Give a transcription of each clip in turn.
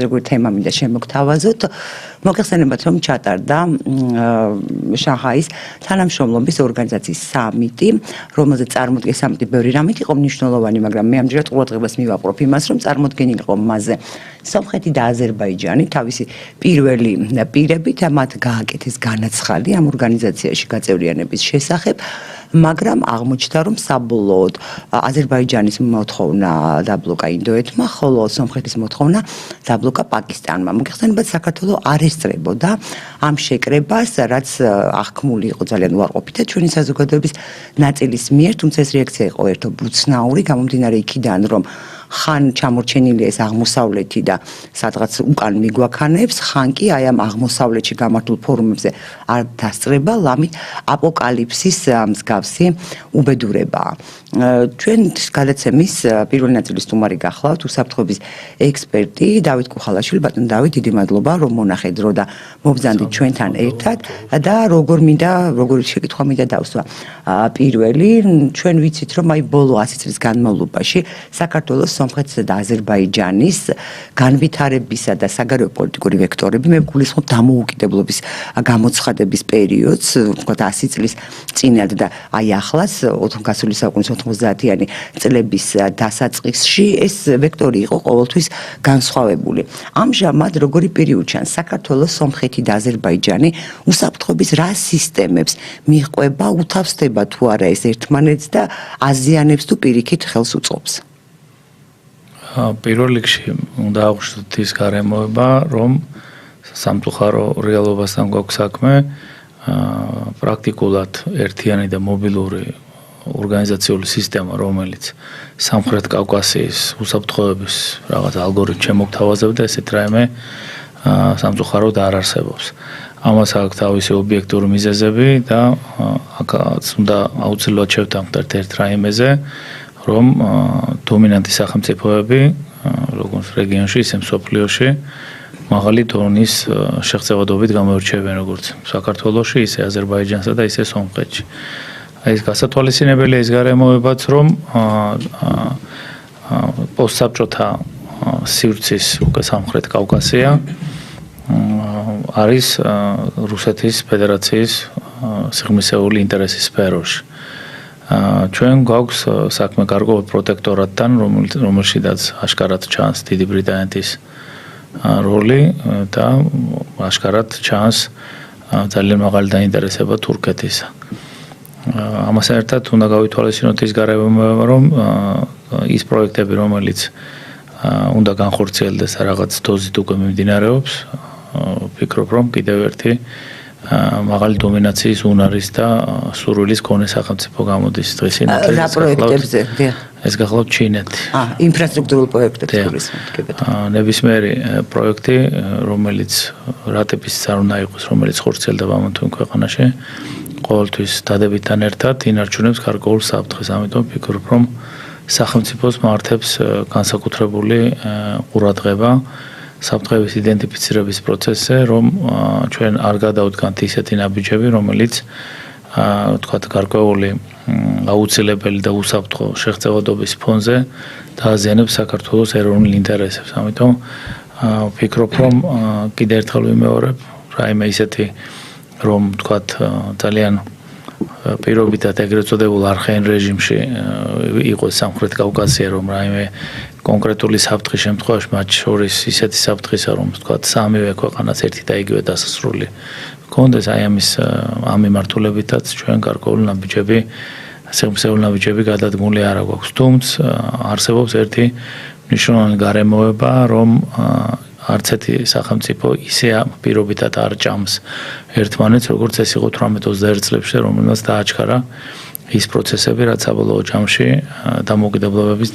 როგორი თემა მინდა შემოგთავაზოთ. მოგეხსენებათ, რომ ჩატარდა შანხაის თანამშრომლობის ორგანიზაციის სამიტი, რომელზეც წარმოდგენილი სამიტი ბევრი რამით იყო მნიშვნელოვანი, მაგრამ მე ამჯერად ყურადღებას მივაპყრობ იმას, რომ წარმოდგენილი იყო მასზე სომხეთი და აზერბაიჯანი თავისი პირველი პირებით მათ გააკეთეს განაცხადი ამ ორგანიზაციაში გაწევრიანების შესახებ, მაგრამ აღმოჩნდა, რომ საბოლოოდ აზერბაიჯანის მოთხოვნა დაბლოკა ინდოეთმა, ხოლო სომხეთის მოთხოვნა დაბლოკა პაკისტანმა. მოგეხსენებათ, საქართველო არ ესწრებოდა ამ შეკრებას, რაც აღქმული იყო ძალიან უარყოფითად ჩვენი საზოგადოების ნაწილის მიერ, თუმცა ეს რეაქცია იყო ერთობ უცნაური, გამომდინარე იქიდან, რომ ხან ჩამორჩენილია ეს აღმოსავლეთი და სადღაც უკან მიგვაქანებს, ხან კი აი ამ აღმოსავლეთში გამართულ ფორუმებზე არ დასწრება, ლამით აპოკალიფსის მსგავსი უბედურებაა. ჩვენ გადაცემის პირველი ნაწილის სტუმარი გახლავთ უსაფრთხოების ექსპერტი დავით კუხალაშვილი. ბატონო დავით, დიდი მადლობა, რომ მონახეთ დრო და მობრძანდით ჩვენთან ერთად და როგორი შეკითხვა მინდა დავსვა. პირველი, ჩვენ ვიცით, რომ აი ბოლო 100 წლის განმავლობაში საქართველოს, სომხეთისა და აზერბაიჯანის განვითარებისა და საგარეო პოლიტიკური ვექტორები, მე გულისხმობ დამოუკიდებლობის გამოცხადების პერიოდს, ვთქვათ 100 წლის წინათ და აი ახლაც გასული საუკუნის 90-იანი წლების დასაწყისში ეს ვექტორი იყო ყოველთვის განსხვავებული. ამჟამად როგორი პირი უჩანს საქართველოს, სომხეთი და აზერბაიჯანი უსაფრთხოების რა სისტემებს მიჰყვება, უთავსდება თუ არა ეს ერთმანეთს და აზიანებს თუ პირიქით ხელს უწყობს? პირველ რიგში უნდა აღვნიშნოთ ის გარემოება, რომ სამწუხარო რეალობასთან გვაქვს საქმე, პრაქტიკულად ერთიანი და მობილური ორგანიზაციული სისტემა, რომელიც სამხრეთ კავკასიის უსაფრთხოების რაღაც ალგორითმს შემოგთავაზებდა, ესეთ რაიმე სამწუხაროდ არ არსებობს. ამას აქვს თავისი ობიექტური მიზეზები და აქაც უნდა აუცილებლად შევთანხმდეთ ერთ რაიმეზე, რომ დომინანტი სახელმწიფოები, როგორც რეგიონში, ისე მსოფლიოში, მაღალი დონის შეღწევადობით გამოირჩევიან როგორც საქართველოში, ისე აზერბაიჯანსა და ისე სომხეთში. ეს გასათვალისწინებელია ის გარემოებაც, რომ პოსტსაბჭოთა სივრცის უკვე სამხრეთ კავკასია არის რუსეთის ფედერაციის სიღრმისეული ინტერესის სფეროში. ჩვენ გვაქვს საქმე გარკვეულ პროტექტორატთან, რომელშიც აშკარად ჩანს დიდი ბრიტანეთის როლი და აშკარად ჩანს ძალიან მაღალი დაინტერესება თურქეთისა. ამასთან ერთად უნდა გავითვალისწინოთ ის გარემოება, რომ ის პროექტები, რომელიც უნდა განხორციელდეს რაღაც დოზით უკვე მიმდინარეობს, ვფიქრობ, რომ კიდევ ერთი მაღალი დომინაციის უნარის და სურვილის მქონე სახელმწიფო გამოდის დღეს ინახეთ. რა პროექტებზე? ეს გახლავთ ჩინეთი. ინფრასტრუქტურულ პროექტებს გულისხმობთ. ნებისმიერი პროექტი, რომელიც რა ტიპის არ უნდა იყოს, რომელიც ხორციელდება ამ თუ იმ ქვეყანაში, ყოველთვის დადებითთან ერთად ინარჩუნებს გარკვეულ საფრთხეს. ამიტომ ვფიქრობ, რომ სახელმწიფოს მართებს განსაკუთრებული ყურადღება საფრთხების იდენტიფიცირების პროცესზე, რომ ჩვენ არ გადავდგანთ ისეთი ნაბიჯები, რომელიც ვთქვათ გარკვეული აუცილებელი და უსაფრთხო შეღწევადობის ფონზე დააზიანებს საქართველოს ეროვნულ ინტერესებს. ამიტომ ვფიქრობ, რომ კიდევ ერთხელ ვიმეორებ, რაიმე ისეთი, რომ ვთქვათ ძალიან პირობითად ეგრეთ წოდებულ არხაინ რეჟიმში იყოს სამხრეთ კავკასია, რომ რაიმე კონკრეტული საფრთხის შემთხვევაში, მათ შორის ისეთი საფრთხისა, რომ ვთქვათ სამივე ქვეყანას ერთი და იგივე დასასრული გქონდეს, აი ამ მიმართულებითაც ჩვენ გარკვეული ნაბიჯები, სიღრმისეული ნაბიჯები გადადგმული არ აქვს. თუმცა არსებობს ერთი მნიშვნელოვანი გარემოება, რომ არც ერთი სახელმწიფო ისე პირობითად არ ჭამს ერთმანეთს, როგორც ეს იყო 18-21 წლებში, რომელმაც დააჩქარა ის პროცესები, რაც საბოლოო ჯამში დამოუკიდებლობების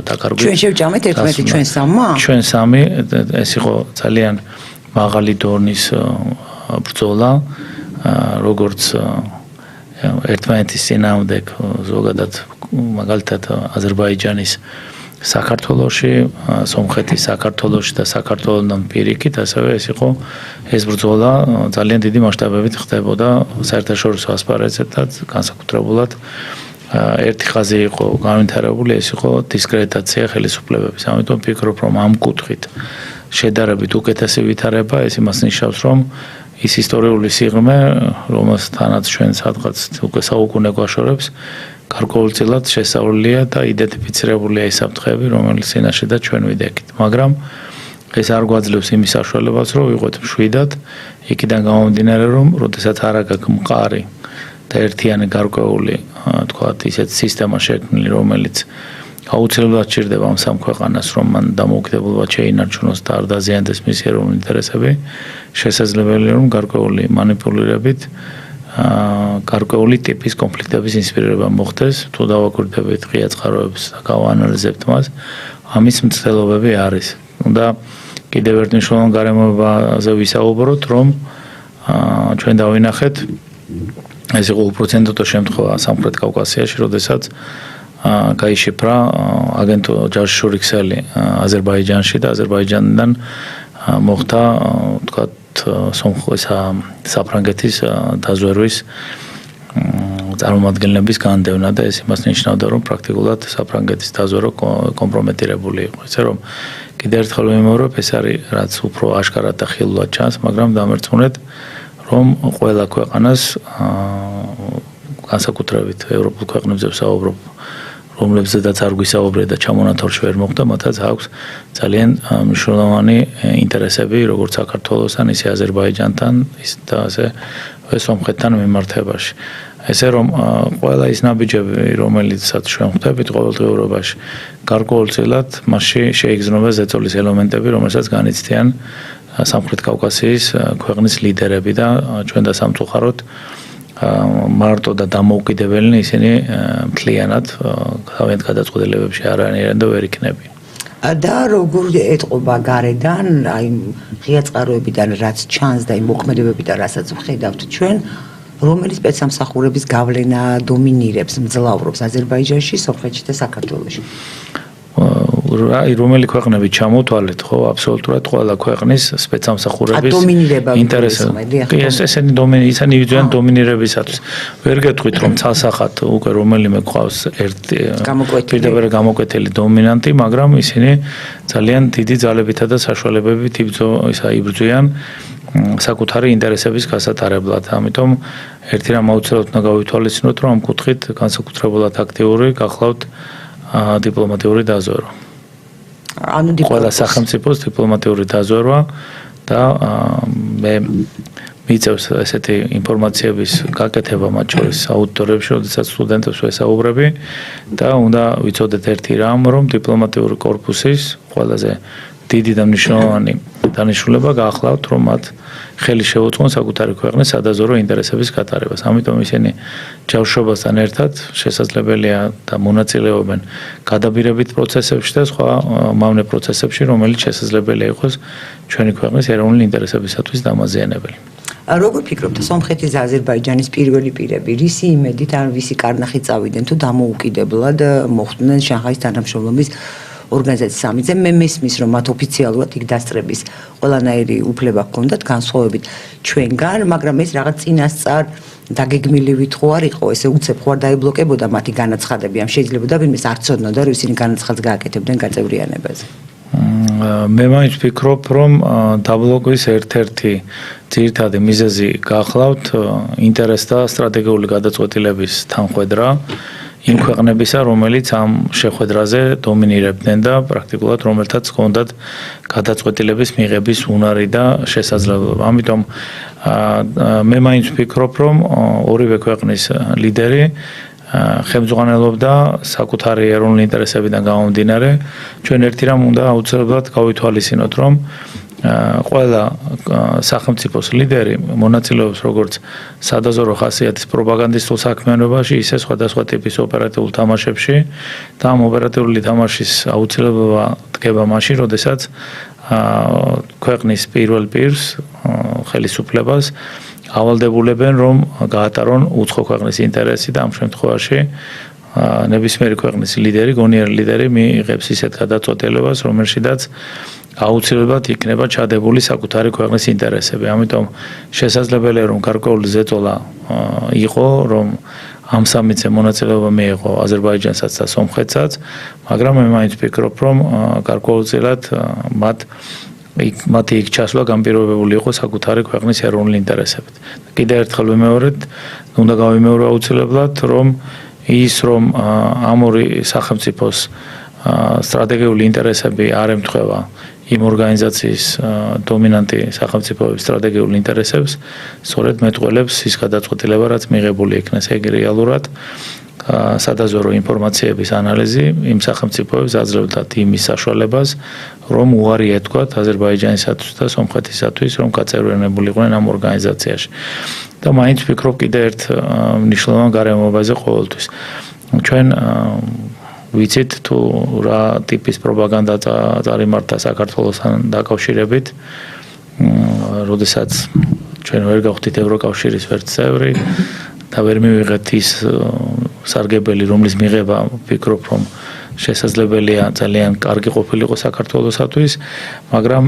დაკარგვით. ჩვენ შევჭამეთ ერთმანეთი ჩვენ სამმა? ჩვენ სამი, ეს იყო ძალიან მაღალი დონის ბრძოლა, როგორც ერთმანეთის წინააღმდეგ ზოგადად მაგალითად აზერბაიჯანის საქართველოში, სომხეთის საქართველოში და საქართველოსთან პირიქით, ასევე ეს იყო ეს ბრძოლა ძალიან დიდი მასშტაბებით ხდებოდა საერთაშორისო ასპარეზზეც განსაკუთრებულად ერთი ხაზი იყო განვითარებული, ეს იყო დისკრედიტაცია ხელისუფლებების. ამიტომ ვფიქრობ, რომ ამ კუთხით შედარებით უკეთესი ვითარება, ეს იმას ნიშნავს, რომ ის ისტორიული სიღრმე, რომელთანაც ჩვენ სადღაც უკვე საუკუნე გვაშორებს, გარკვეულწილად შესწავლილია და იდენტიფიცირებულია ის საფრთხეები, რომელიც წინაშედაც ჩვენ ვიდექით. მაგრამ ეს არ გვაძლევს იმის საშუალებას, რომ ვიყოთ მშვიდად, იქიდან გამომდინარე, რომ როდესაც არ აქვს მყარი და ერთიანი გარკვეული, თქვათ, ისეთ სისტემა შექმნილი, რომელიც აუცილებლად ჭირდება ამ სამ ქვეყანას, რომ მან დამოუკიდებლობა შეინარჩუნოს და არ დაზიანდეს მისი ეროვნული ინტერესები, შესაძლებელია, რომ გარკვეული манипуლირებით გარკვეული ტიპის კონფლიქტების ინსპირირება მოხდეს, თუ დავაკვირდებით ღია წყაროებს და გავაანალიზებთ მას, ამის მცდელობები არის. უნდა კიდევ ერთ მნიშვნელოვან გარემოებაზე ვისაუბროთ, რომ ჩვენ დავინახეთ ეს იყო უპროცენტო შემთხვევა სამხრეთ კავკასიაში, როდესაც გაიშიფრა აგენტო ჯაშური ქსელი აზერბაიჯანში და აზერბაიჯანიდან მოხდა, თქვათ, საფრანგეთის დაზვერვის წარმომადგენლების განდევნა და ეს იმას ნიშნავდა, რომ პრაქტიკულად საფრანგეთის დაზვერვა კომპრომეტირებული იყო. ისე რომ კიდევ ერთხელ ვიმეორებ, ეს არის რაც უფრო აშკარად და ხილულად ჩანს, მაგრამ დამერწმუნეთ, რომ ყველა ქვეყანას განსაკუთრებით ევროპულ ქვეყნებზე ვსაუბრობ, რომლებზედაც არ გვისაუბრე და ჩამონათვალში ვერ მოხდა, მათაც აქვს ძალიან მნიშვნელოვანი ინტერესები, როგორც საქართველოსთან, ისე აზერბაიჯანთან, და ასე სომხეთთან მიმართებაში. ესე რომ ყველა ის ნაბიჯები, რომელიცაც ჩვენ ხვდებით ყოველდღიურობაში, გარკვეულწილად მასში შეიგრძნობა ზეწოლის ელემენტები, რომელსაც განიცდიან სამხრეთ კავკასიის ქვეყნის ლიდერები და ჩვენ და სამწუხაროდ მარტო და დამოუკიდებელნი ისინი მთლიანად თავიანთ გადაწყვეტილებებში არ არიან და ვერ იქნებიან. და როგორ ეტყობა გარედან, აი ღია წყაროებიდან რაც ჩანს და იმ მოქმედებებიდან რასაც ვხედავთ ჩვენ, რომელი სპეცსამსახურების გავლენა დომინირებს, მძლავრობს აზერბაიჯანში, სომხეთში და საქართველოში? რომელი ქვეყნები ჩამოთვალეთ, ხო, აბსოლუტურად ყველა ქვეყნის სპეცსამსახურების ინტერესები. ისინი იბრძვიან დომინირებისათვის. ვერ გეტყვით, რომ ცალსახად უკვე რომელიმე გვყავს ერთი პირდაპირ გამოკვეთილი დომინანტი, მაგრამ ისინი ძალიან დიდი ძალებითა და საშუალებებით იბრძვიან საკუთარი ინტერესების გასატარებლად. ამიტომ ერთი რამ აუცილებლად უნდა გავითვალისწინოთ, რომ ამ კუთხით განსაკუთრებულად აქტიური გახლავთ დიპლომატიური დაზვერვა. ყველა სახელმწიფოს დიპლომატიური დაზვერვა და მე მიწევს ესეთი ინფორმაციების გაკეთება მათ შორის აუდიტორებში, როდესაც სტუდენტებს ვესაუბრები და უნდა ვიცოდეთ ერთი რამ, რომ დიპლომატიური კორპუსის ყველაზე დიდი და მნიშვნელოვანი დანიშნულება გახლავთ, რომ მათ ხელი შეუწყონ საკუთარი ქვეყნის სადაზვერვო ინტერესების გატარებას. ამიტომ ისინი ჯავშობასთან ერთად შესაძლებელია და მონაწილეობენ გადაბირებით პროცესებში და სხვა მავნე პროცესებში, რომელიც შესაძლებელია იყოს ჩვენი ქვეყნის ეროვნული ინტერესებისათვის დამაზიანებელი. როგორ ფიქრობთ, სომხეთის და აზერბაიჯანის პირველი პირები, რისი იმედით ან ვისი კარნახით წავიდნენ თუ დამოუკიდებლად მოხვდნენ შანხაის თანამშრომლობის ორგანიზაციის სამიტზე? მე მესმის, რომ მათ ოფიციალურად იქ დასწრების ყველანაირი უფლება ჰქონდათ განსხვავებით ჩვენგან, მაგრამ ეს რაღაც წინასწარ დაგეგმილივით ხო არ იყო, ესე უცებ ხო არ დაიბლოკებოდა მათი განაცხადები, ამ შეიძლება და ვინმეს არ ცოდნოდა, რომ ისინი განაცხადს გააკეთებდნენ გაწევრიანებაზე. მე მაინც ვფიქრობ, რომ დაბლოკვის ერთ-ერთი ძირითადი მიზეზი გახლავთ ინტერესთა სტრატეგიული გადაწყვეტილების თანხwebdriver იმ ქვეყნებისა, რომელიც ამ შეხვედრაზე დომინირებდნენ და პრაქტიკულად რომელთაც ჰქონდათ გადაწყვეტილების მიღების უნარი და შესაძლებლობა. ამიტომ მე მაინც ვფიქრობ, რომ ორივე ქვეყნის ლიდერი ხელმძღვანელობდა საკუთარი ეროვნული ინტერესებიდან გამომდინარე. ჩვენ ერთი რამ უნდა აუცილებლად გავითვალისწინოთ, რომ ყველა სახელმწიფოს ლიდერი მონაწილეობს როგორც სადაზვერვო ხასიათის პროპაგანდისტულ საქმიანობაში, ისე სხვადასხვა ტიპის ოპერატიულ თამაშებში და ამ ოპერატიული თამაშის აუცილებლობა დგება მაშინ, როდესაც ქვეყნის პირველ პირს ხელისუფლებას ავალდებულებენ, რომ გაატარონ უცხო ქვეყნის ინტერესი და ამ შემთხვევაში ნებისმიერი ქვეყნის ლიდერი, გონიერი ლიდერი მიიღებს ისეთ გადაწყვეტილებას, რომელშიც აუცილებლად იქნება ჩადებული საკუთარი ქვეყნის ინტერესები. ამიტომ შესაძლებელია, რომ გარკვეული ზეწოლა იყო, რომ ამ სამიტზე მონაწილეობა მიიღო აზერბაიჯანსაც და სომხეთსაც, მაგრამ მე მაინც ვფიქრობ, რომ გარკვეულწილად მათი იქ ჩასვლა განპირობებული იყო საკუთარი ქვეყნის ეროვნული ინტერესებით. კიდევ ერთხელ ვიმეორებ, უნდა გავიმეორო აუცილებლად, რომ ამ ორი სახელმწიფოს სტრატეგიული ინტერესები არ ემთხვევა იმ ორგანიზაციის დომინანტი სახელმწიფოების სტრატეგიულ ინტერესებს, სწორედ მეტყველებს ის გადაწყვეტილება, რაც მიღებული იქნეს ეგ რეალურად სადაზვერო ინფორმაციების ანალიზი იმ სახელმწიფოებს აძლევდათ იმის საშუალებას, რომ უარი ეთქვათ აზერბაიჯანისათვის და სომხეთისათვის, რომ გაწევრიანებულიყვნენ ამ ორგანიზაციაში. და მაინც ვფიქრობ კიდევ ერთ მნიშვნელოვან გარემოებაზე ყოველთვის. ჩვენ ვიცით თუ რა ტიპის პროპაგანდა წარიმართა საქართველოსთან დაკავშირებით, როდესაც ჩვენ ვერ გავხდით ევროკავშირის ვერც წევრი და ვერ მივიღეთ ის სარგებელი, რომლის მიღება ვფიქრობ, რომ შესაძლებელია ძალიან კარგი ყოფილიყო საქართველოსათვის, მაგრამ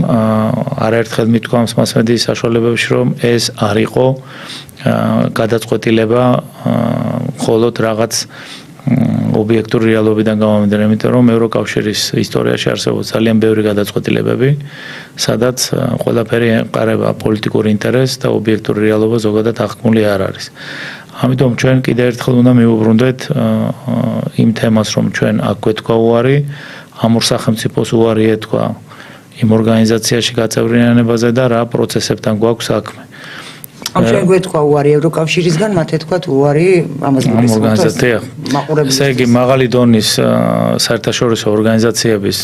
არაერთხელ მithქვა მას მედიის საშუალებებში, რომ ეს არ იყო გადაწყვეტილება მხოლოდ რაღაც ობიექტური რეალობიდან გამომდინარე, იმიტომ რომ ევროკავშირის ისტორიაში არსებობს ძალიან ბევრი გადაწყვეტილებები, სადაც ყველაფერი ეყარება პოლიტიკურ ინტერესს და ობიექტური რეალობა ზოგადად აღქმული არ არის. ამიტომ ჩვენ კიდევ ერთხელ უნდა მივუბრუნდეთ იმ თემას, რომ ჩვენ აქ გვეთქვა უარი, ამ ორ სახელმწიფოს უარი ეთქვა იმ ორგანიზაციაში გაწევრიანებაზე და რა პროცესებთან გვაქვს საქმე. ამ ჩვენ გვეთქვა უარი ევროკავშირისგან, მათ ეთქვათ უარი ამას ორგანიზაციას. ესე იგი, მაღალი დონის საერთაშორისო ორგანიზაციების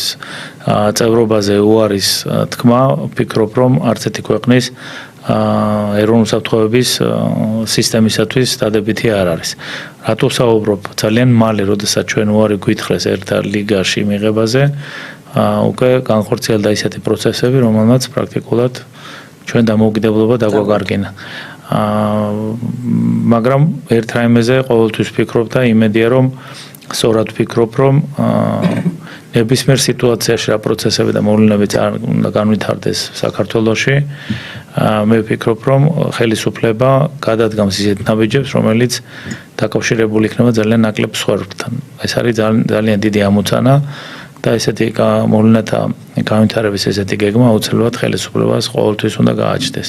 წევრობაზე უარის თქმა, ვფიქრობ, რომ არც ერთი ქვეყნის ეროვნული საფრთხეების სისტემისათვის დადებითი არ არის. რატო საუბრობ? ძალიან მალე, როდესაც ჩვენ უარი გვითხრეს ერთა ლიგაში მიღებაზე, უკვე განხორციელდა ისეთი პროცესები, რომელმაც პრაქტიკულად ჩვენ დამოუკიდებლობა დაგვაგარგინა. მაგრამ ერთ რაიმეზე ყოველთვის ვფიქრობ და იმედია, რომ სწორად ვფიქრობ, რომ ნებისმიერ სიტუაციაში რა პროცესები და მოვლენები უნდა განვითარდეს საქართველოში, მე ვფიქრობ, რომ ხელისუფლება გადადგამს ისეთ ნაბიჯებს, რომელიც დაკავშირებული იქნება ძალიან ნაკლებ სხვებთან. ეს არის ძალიან დიდი ამოცანა და ესეთი მოვლენათა განვითარების ესეთი გეგმა აუცილებლად ხელისუფლებას ყოველთვის უნდა გააჩნდეს.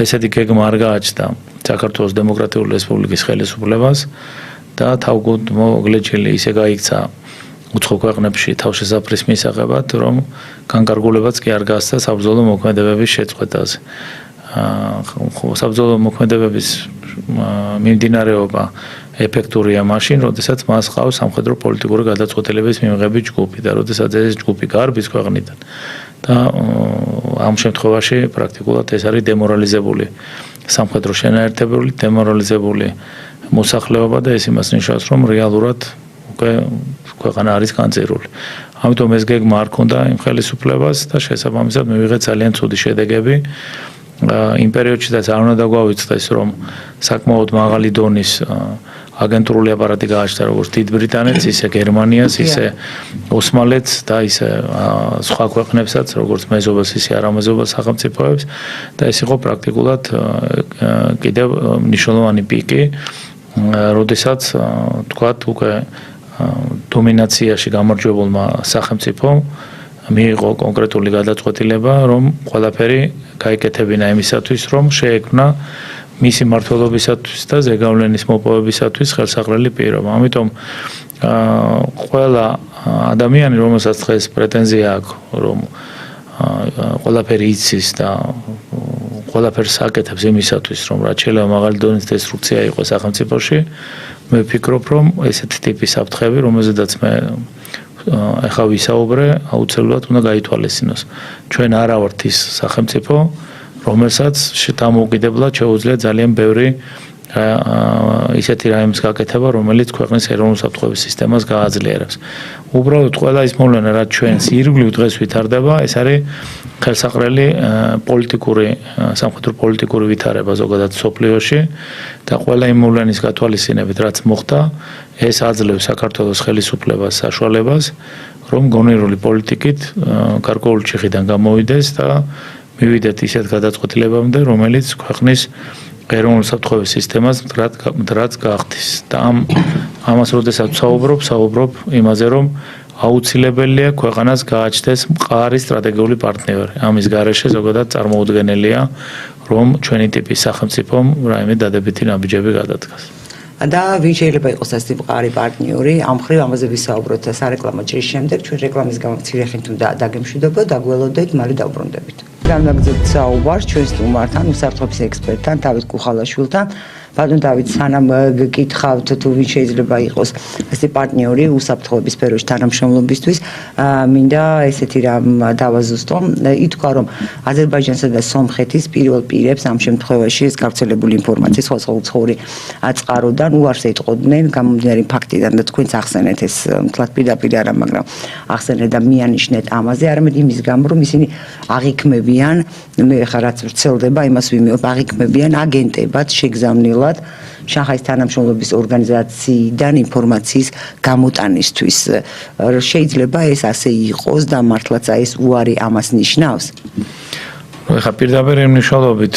ესეთი გეგმა არ გააჩნდა საქართველოს დემოკრატიული რესპუბლიკის ხელისუფლებას და თავგადმოგლეჯილი ისე გაიქცა უცხო ქვეყნებში თავშესაფრის მისაღებად, რომ განკარგულებაც კი არ გასცა საბრძოლო მოქმედებების შეწყვეტაზე. საბრძოლო მოქმედებების მიმდინარეობა ეფექტურია მაშინ, როდესაც მას ყავს სამხედრო პოლიტიკური გადაწყვეტილების მიღების ჯგუფი და როდესაც ეს ჯგუფი გარბის ქვეყნიდან და ამ შემთხვევაში პრაქტიკულად ეს არის დემორალიზებული სამხედრო შენაერთებული, დემორალიზებული მოსახლეობა და ეს იმას ნიშნავს, რომ რეალურად უკვე ქვეყანა არის განწირული. ამიტომ ეს გეგმა არ ქონდა იმ ხელისუფლებას და შესაბამისად მივიღეთ ძალიან ცუდი შედეგები. იმ პერიოდშიც არ უნდა დაგვავიწყდეს, რომ საკმაოდ მაღალი დონის აგენტურული აპარატი გააჩნდა როგორც დიდ ბრიტანეთს, ისე გერმანიას, ისე ოსმალეთს და ისე სხვა ქვეყნებსაც, როგორც მეზობელს, ისე არამეზობელ სახელმწიფოებს და ეს იყო პრაქტიკულად კიდევ მნიშვნელოვანი პიკი, როდესაც თქვათ უკვე დომინაციაში გამარჯვებულმა სახელმწიფომ მიიღო კონკრეტული გადაწყვეტილება, რომ ყველაფერი გაიკეთებინა იმისათვის, რომ შეექმნა მისი მმართველობისათვის და ზეგავლენის მოპოვებისათვის ხელსაყრელი პირობა. ამიტომ ყველა ადამიანი, რომელსაც დღეს პრეტენზია აქვს, რომ ყველაფერი იცის და ყველაფერს აკეთებს იმისათვის, რომ რაც შეიძლება მაღალი დონის დესტრუქცია იყოს სახელმწიფოში, მე ვფიქრობ, რომ ესეთი ტიპის საფრთხეები, რომელზედაც მე ახლა ვისაუბრე, აუცილებლად უნდა გაითვალისწინოს. ჩვენ არა ვართ ის სახელმწიფო, რომელსაც დამოუკიდებლად შეუძლია ძალიან ბევრი ისეთი რაიმის გაკეთება, რომელიც ქვეყნის ეროვნულ საფრთხეების სისტემას გააძლიერებს. უბრალოდ ყველა ის მოვლენა, რაც ჩვენს ირგვლივ დღეს ვითარდება, ეს არის ხელსაყრელი პოლიტიკური, სამხედრო პოლიტიკური ვითარება ზოგადად სოფლიოში და ყველა იმ მოვლენის გათვალისწინებით, რაც მოხდა, ეს აძლევს საქართველოს ხელისუფლებას საშუალებას, რომ გონიერული პოლიტიკით გარკვეული ჩიხიდან გამოვიდეს და მივიდეთ ისეთ გადაწყვეტილებამდე, რომელიც ქვეყნის ეროვნული საფრთხეების სისტემას მდრად გახდის და ამას როდესაც საუბრობ იმაზე, რომ აუცილებელია ქვეყანას გააჩნდეს მყარი სტრატეგიული პარტნიორი. ამის გარეშე ზოგადად წარმოუდგენელია, რომ ჩვენი ტიპის სახელმწიფომ რაიმე დადებითი ნაბიჯები გადადგას. და ვინ შეიძლება იყოს ეს მყარი პარტნიორი? ამ მხრივ ამაზე ვისაუბროთ სარეკლამო ჭრის შემდეგ, ჩვენ რეკლამის გამო მცირე ხნით უნდა დაგემშვიდობა, დაგველოდეთ, მალე დავბრუნდებით. განვაგრძელებთ საუბარს ჩვენ სტუმართან, უსაფრთხოების ექსპერტთან, დავით კუხალაშვილთან. ბატონ დავით, სანამ გკითხავთ თუ ვინ შეიძლება იყოს ესე პარტნიორი უსაფრთხოების სფეროში თანამშრომლობისთვის, მინდა ესეთი რამ დავაზუსტო. ითქვა, რომ აზერბაიჯანსა და სომხეთის პირველ პირებს ამ შემთხვევაში ეს გავრცელებული ინფორმაცია სხვადასხვა აწყაროდან უარს ეტყოდნენ გამომდინარე ფაქტიდან და თქვენც ახსენეთ ეს მთლად პირდაპირ არა, მაგრამ ახსენეთ და მიანიშნეთ ამაზე, არამედ იმის გამო, რომ ისინი აღიქმებიან, მე ხა რაც ვრცელდება, იმას ვიმეორებ, აღიქმებიან აგენტებად შეგზავნილ შანხაის თანამშრომლობის ორგანიზაციიდან ინფორმაციის გამოტანისთვის. შეიძლება ეს ასე იყოს და მართლაც ეს უარი ამას ნიშნავს? ხა პირდაპირ იმ მნიშვნელობით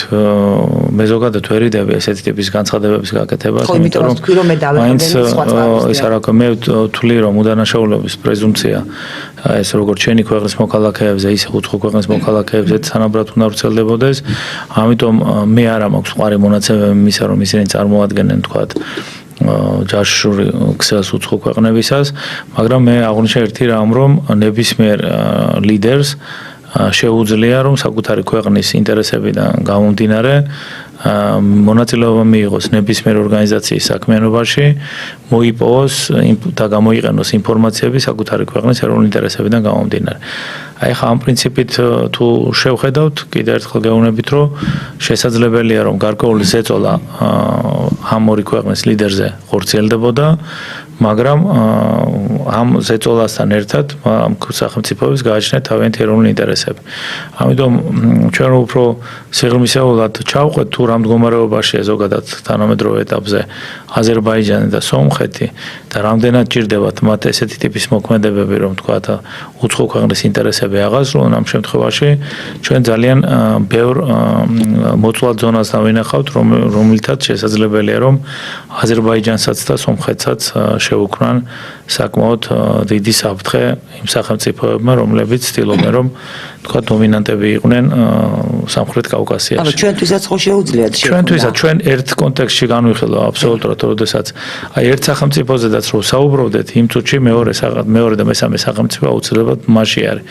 მე ზოგადად ვერიდები ესეთი ტიპის განცხადებების გაკეთებას, იმიტომ რომ თქვი რომ მე დავეყრდნი სხვა წყაროს. ეს არა, მე ვთვლი რომ უდანაშაულობის პრეზუმპცია ეს როგორც ჩვენი ქვეყნის მოქალაქეებზე, ისე უცხო ქვეყნის მოქალაქეებზე თანაბრად უნდა ვრცელდებოდეს. ამიტომ მე არა მაქვს მყარი მონაცემები იმისა, რომ ისინი წარმოადგენენ თქვათ ჯაშური ქსელს უცხო ქვეყნებისას, მაგრამ მე აღვნიშნე ერთი რამ, რომ ნებისმიერ ლიდერს შეუძლია რომ საკუთარი ქვეყნის ინტერესებიდან გამომდინარე მონაწილეობა მიიღოს ნებისმიერ ორგანიზაციის საქმიანობაში, მოიპოვოს და გამოიყენოს ინფორმაციები საკუთარი ქვეყნის ეროვნული ინტერესებიდან გამომდინარე. აი ხა ამ პრინციპით თუ შევხედავთ, კიდევ ერთხელ გეუბნებით, რომ შესაძლებელია რომ გარკვეული ზეწოლა ამ ორი ქვეყნის ლიდერზე ხორციელდებოდა, მაგრამ ამ ზეწოლასთან ერთად ამ სახელმწიფოებს გააჩნიათ თავიანთი ეროვნული ინტერესები. ამიტომ ჩვენ უფრო სიღრმისეულად ჩავყვეთ თუ რა მდგომარეობაშია ზოგადად თანამედროვე ეტაპზე აზერბაიჯანი და სომხეთი და რამდენად ჭირდებათ მათ ესეთი ტიპის მოქმედებები, რომ თქვათ უცხო ქვეყნის ინტერესები აღაზრდონ. ამ შემთხვევაში ჩვენ ძალიან ბევრ მოწვათ ზონას დავინახავთ, რომლითაც შესაძლებელია რომ აზერბაიჯანსაც და სომხეთსაც შეუქმნან საკმაოდ დიდი საფრთხე იმ სახელმწიფოებმა, რომლებიც ცდილობენ რომ თქვა დომინანტები იყვნენ სამხრეთ კავკასიაში. ანუ ჩვენთვისაც ხო შეუძლიათ ჩვენთვისაც ჩვენ ერთ კონტექსტში განვიხილავ აბსოლუტურად, როდესაც აი ერთ სახელმწიფოზედაც რომ საუბრობდეთ, იმ წუთში მეორე და მესამე სახელმწიფო აუცილებლად მასში არის.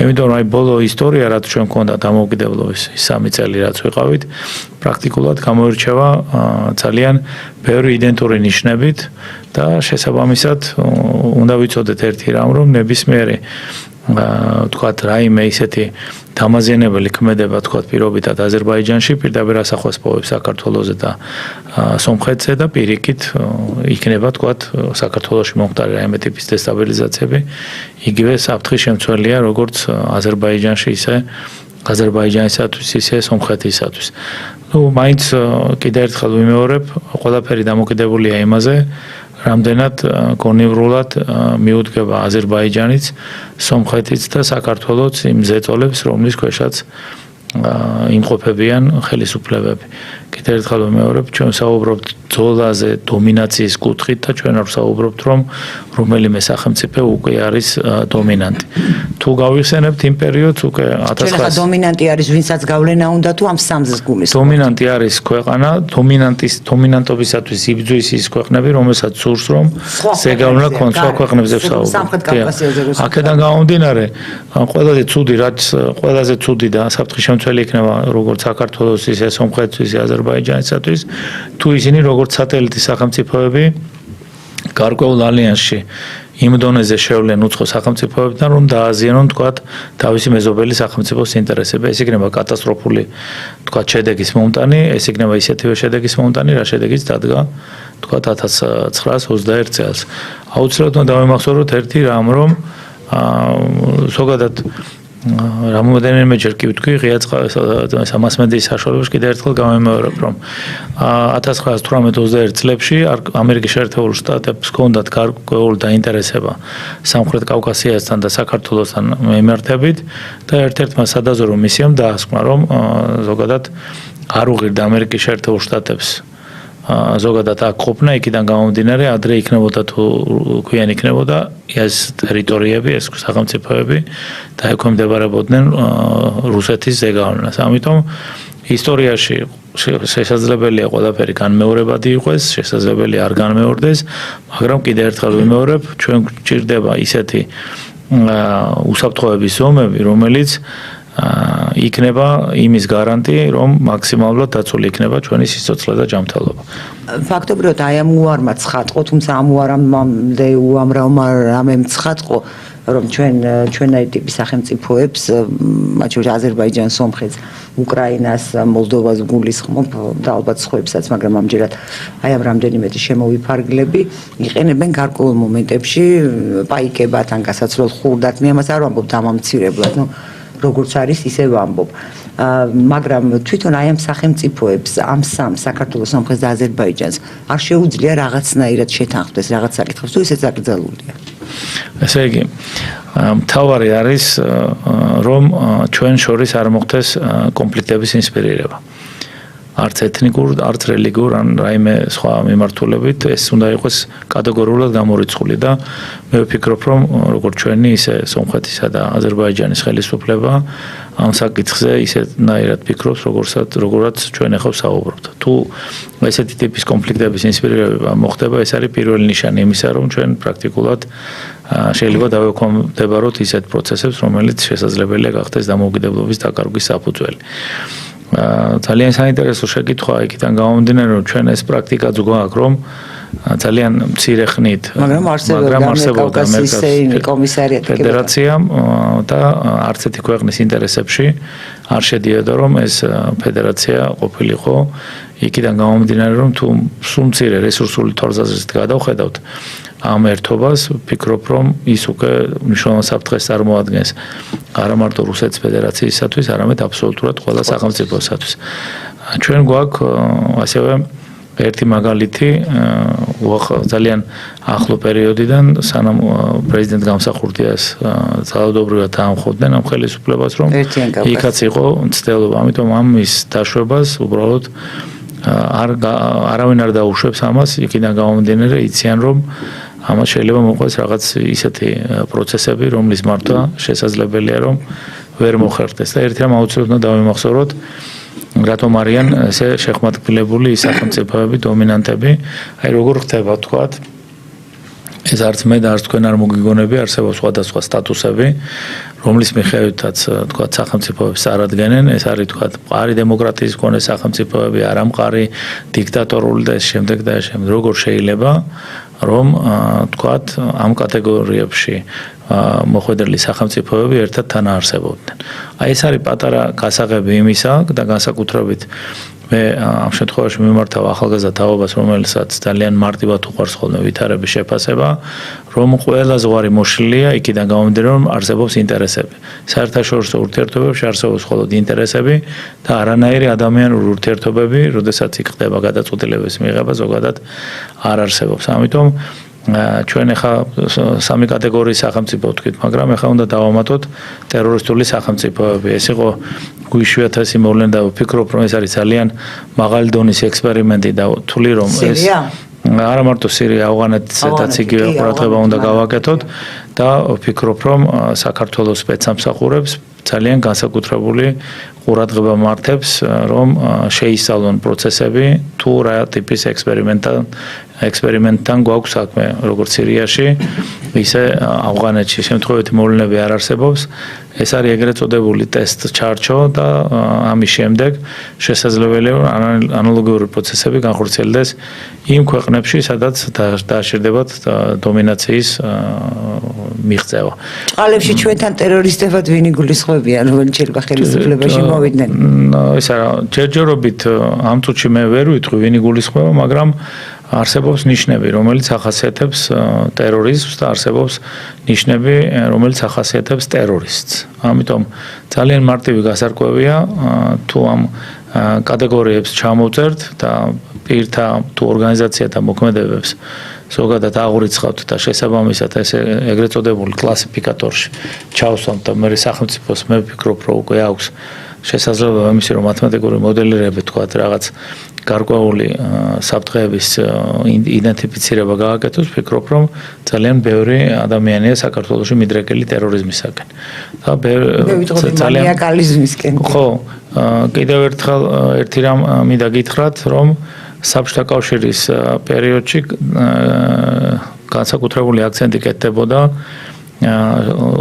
იმიტომ რომ აი ბოლო ისტორია რაც ჩვენ გქონდა დამოუკიდებლობის 3 წელი რაც ვიყავით, პრაქტიკულად გამოირჩევა ძალიან ბევრი იდენტური ნიშნებით და შესაბამისად უნდა ვიცოდეთ ერთი რამ, რომ ნებისმიერი თქვათ რაიმე ისეთი დამაზიანებელი ქმედება თქვათ პირობითად აზერბაიჯანში პირდაპირ ასახვას პოვებს საქართველოზე და სომხეთზე და პირიქით იქნება თქვათ საქართველოში მომხდარი რაიმე ტიპის დესტაბილიზაციები, იგივე საფრთხის შემცველია როგორც აზერბაიჯანში ისე აზერბაიჯანისათვის ისე სომხეთისათვის. ნუ მაინც კიდევ ერთხელ ვიმეორებ, ყველაფერი დამოკიდებულია იმაზე, რამდენად კონივრულად მიუდგება აზერბაიჯანიც, სომხეთიც და საქართველოც იმ ზეწოლებს, რომლის ქვეშაც იმყოფებიან ხელისუფლებები. კიდევ ერთხელ ვიმეორებ, ჩვენ საუბრობთ ძოლაზე დომინაციის კუთხით და ჩვენ არ ვსაუბრობთ, რომ რომელიმე სახელმწიფო უკვე არის დომინანტი. თუ გავიხსენებთ იმ პერიოდს უკვე 1900 ჩვენ ხა დომინანტი არის ვინცაც გავლენა უნდა თუ ამ სამზეს გულის. დომინანტი არის ქვეყანა, დომინანტობისათვის იბრძვის ის ქვეყნები, რომელსაც სურს რომ ზეგავლენა კონს სხვა ქვეყნებზე ვსაუბრობთ. აქედან გამომდინარე, ყველაზე ცუდი და საფრთხის შემცველი იქნება როგორც საქართველოს ისე სომხეთის ისე აზერბაიჯანისათვის, თუ ისინი როგორც სატელიტი სახელმწიფოები გარკვეულ ალიანსში იმ დონეზე შევლენ უცხო სახელმწიფოებთან, რომ დააზიანონ თქვათ თავისი მეზობელი სახელმწიფოს ინტერესები. ეს იქნება კატასტროფული თქვათ შედეგის მომტანი, ეს იქნება ისეთივე შედეგის მომტანი, რა შედეგიც დადგა თქვათ 1921 წელს. აუცილებლად უნდა დავიმახსოვროთ ერთი რამ, რომ ზოგადად რამოდენიმეჯერ კი ვთქვი, ღია მასმედიის საშუალებას კიდევ ერთხელ გამიმეორებ, რომ 1918-21 წლებში ამერიკის შეერთებულ შტატებს ჰქონდათ გარკვეული დაინტერესება სამხრეთ კავკასიასთან და საქართველოსთან მიმართებით და ერთ-ერთმა სადაზვერვო მისიამ დაასკვნა, რომ ზოგადად არ უღირდა ამერიკის შეერთებულ შტატებს ზოგადად აქ ყოფნა, იქიდან გამომდინარე ადრე იქნებოდა თუ ქვიან იქნებოდა ეს ტერიტორიები, ეს სახელმწიფოები და ექვემდებარებოდნენ რუსეთის ზეგავლენას. ამიტომ ისტორიაში შესაძლებელია ყველაფერი განმეორებადი იყოს, შესაძლებელია არ განმეორდეს, მაგრამ კიდევ ერთხელ ვიმეორებ, ჩვენ გვჭირდება ისეთი უსაფრთხოების ზომები, რომელიც იქნება იმის გარანტი, რომ მაქსიმალურად დაცული იქნება ჩვენი სიცოცხლე და ჯანმრთელობა. ფაქტობრივად აი ამ უარმა ცხადყო, თუმცა ამ უარამდე უამრავმა რამემ ცხადყო, რომ ჩვენაირი ტიპის სახელმწიფოებს, მათ შორის აზერბაიჯანს, სომხეთს, უკრაინას, მოლდოვას გულისხმობ და ალბათ სხვებსაც, მაგრამ ამჯერად აი ამ რამდენიმე შემოვიფარგლები იყენებენ გარკვეულ მომენტებში პაიკებად, ან გასაცვლელ ხურდად, მე ამას არ ვამბობ დამამცირებლად, როგორც არის ისე ვამბობ. მაგრამ თვითონ აი ამ სახელმწიფოებს, ამ სამ საქართველოს, სომხეთს და აზერბაიჯანს არ შეუძლია რაღაცნაირად შეთანხმდეს რაღაც საკითხებს, თუ ისეც აკრძალულია. ესე იგი, მთავარი არის რომ ჩვენ შორის არ მოხდეს კონფლიქტების ინსპირირება. არც ეთნიკურ, არც რელიგიურ, ან რაიმე სხვა მიმართულებით ეს უნდა იყოს კატეგორიულად გამორიცხული და მე ვფიქრობ, რომ როგორც ჩვენი, ისე სომხეთისა და აზერბაიჯანის ხელისუფლება ამ საკითხზე ისეთნაირად ფიქრობს, როგორაც ჩვენ ახლა ვსაუბრობთ. თუ ესეთი ტიპის კონფლიქტების ინსპირირება მოხდება, ეს არის პირველი ნიშანი იმისა, რომ ჩვენ პრაქტიკულად შეიძლება დავექვემდებაროთ ისეთ პროცესებს, რომელიც შესაძლებელია გახდეს დამოუკიდებლობის დაკარგვის საფუძველი. ძალიან საინტერესო შეკითხვაა იქიდან გამომდინარე, რომ ჩვენ ეს პრაქტიკაც გვაქვს, რომ ძალიან მცირე ხნით, მაგრამ არსებობდა კომისარიატი ფედერაცია და არც ერთი ქვეყნის ინტერესებში არ შედიოდა, რომ ეს ფედერაცია ყოფილიყო. იქიდან გამომდინარე, რომ თუ სულ მცირე რესურსული თვალსაზრისით გადავხედავთ ამ ერთობას, ვფიქრობ, რომ ის უკვე მნიშვნელოვან საფრთხეს წარმოადგენს არა მარტო რუსეთის ფედერაციისათვის, არამედ აბსოლუტურად ყველა სახელმწიფოსათვის. ჩვენ გვაქვს ასევე ერთი მაგალითი ძალიან ახლო პერიოდიდან, სანამ პრეზიდენტ გამსახურდიას ძალადობრივად დაამხობდნენ ამ ხელისუფლებას, რომ იქაც იყო მცდელობა. ამიტომ ამის დაშვებას უბრალოდ არავინ არ დაუშვებს ამას, იქიდან გამომდინარე იციან, რომ ამას შეიძლება მოყვეს რაღაც ისეთი პროცესები, რომლის მართვა შესაძლებელია, რომ ვერ მოხერხდეს და ერთი რამ აუცილებლად უნდა დავიმახსოვროთ, რატომ არიან ესე შეხმატკბილებული ის სახელმწიფოები, დომინანტები, აი როგორ ხდება თქვათ, ეს არც მე და არც თქვენ არ მოგიგონები, არსებობს სხვადასხვა სტატუსები, რომლის მიხედვითაც თქვათ სახელმწიფოებს არადგენენ, ეს არის თქვათ მყარი დემოკრატიის მქონე სახელმწიფოები, არა მყარი დიქტატორული და ეს შემდეგ და ეს შემდეგ. როგორ შეიძლება რომ თქვათ ამ კატეგორიებში მოხვედრილი სახელმწიფოები ერთად თანაარსებობდნენ. აი ეს არის პატარა გასაღები იმისა და განსაკუთრებით მე ამ შემთხვევაში მიმართავ ახალგაზრდა თაობას, რომელსაც ძალიან მარტივად უყვარს ხოლმე ვითარების შეფასება, რომ ყველა ზღვარი მოშლილია იქიდან გამომდინარე, რომ არსებობს ინტერესები. საერთაშორისო ურთიერთობებში არსებობს მხოლოდ ინტერესები და არანაირი ადამიანური ურთიერთობები, როდესაც იქ ხდება გადაწყვეტილების მიღება, ზოგადად არ არსებობს. ამიტომ ჩვენ ახლა სამი კატეგორიის სახელმწიფო ვთქვით, მაგრამ ახლა უნდა დავამატოთ ტერორისტული სახელმწიფოები. ეს იყო გვიშვიათესი მოვლენა და ვფიქრობ, რომ ეს არის ძალიან მაღალი დონის ექსპერიმენტი და თვლი რომ ეს არა მარტო სირია, ავღანეთსაც იგივე ყურადღება უნდა გავაკეთოთ და ვფიქრობ, რომ საქართველოს სპეცსამსახურებს ძალიან განსაკუთრებული ყურადღება მართებს, რომ შეისწავლონ პროცესები, თუ რა ტიპის ექსპერიმენტთან გვაქვს საქმე, როგორც სირიაში, ისე ავღანეთში. შემთხვევითი მოვლენები არ არსებობს. ეს არის ეგრეთ წოდებული ტესტ ჩარჩო და ამის შემდეგ შესაძლებელია რომ ანალოგიური პროცესები განხორციელდეს იმ ქვეყნებში, სადაც დააშირდებათ დომინაციის მიღწევა. ჭყალებში ჩვენთან ტერორისტებად ვინ იგულისხმებიან, რომელიც შეიძლება ხელისუფლებაში მოვიდნენ? ეს არა, ჯერჯერობით ამ წუთში მე ვერ ვიტყვი ვინ იგულისხმება, მაგრამ არსებობს ნიშნები, რომელიც ახასიათებს ტერორიზმს და არსებობს ნიშნები, რომელიც ახასიათებს ტერორისტს. ამიტომ ძალიან მარტივი გასარკვევია, თუ ამ კატეგორიებს ჩამოვწერთ და პირთა თუ ორგანიზაციათა მოქმედებებს ზოგადად აღურიცხავთ და შესაბამისად ეს ეგრეთ წოდებული კლასიფიკატორში ჩავსვამთ და მე სახელმწიფოს მე ვფიქრობ, რომ უკვე აქვს შესაძლებლობა იმისი, რომ მათემატიკური მოდელირება თქვათ რაღაც გარკვეული საფრთხეების იდენტიფიცირება გააკეთოს, ვფიქრობ, რომ ძალიან ბევრი ადამიანია საქართველოში მიდრეკილი ტერორიზმისაკენ. და ძალიან მანიაკალიზმისკენ. ხო, კიდევ ერთხელ ერთი რამ მინდა გითხრათ, რომ საბჭოთა კავშირის პერიოდში განსაკუთრებული აქცენტი კეთდებოდა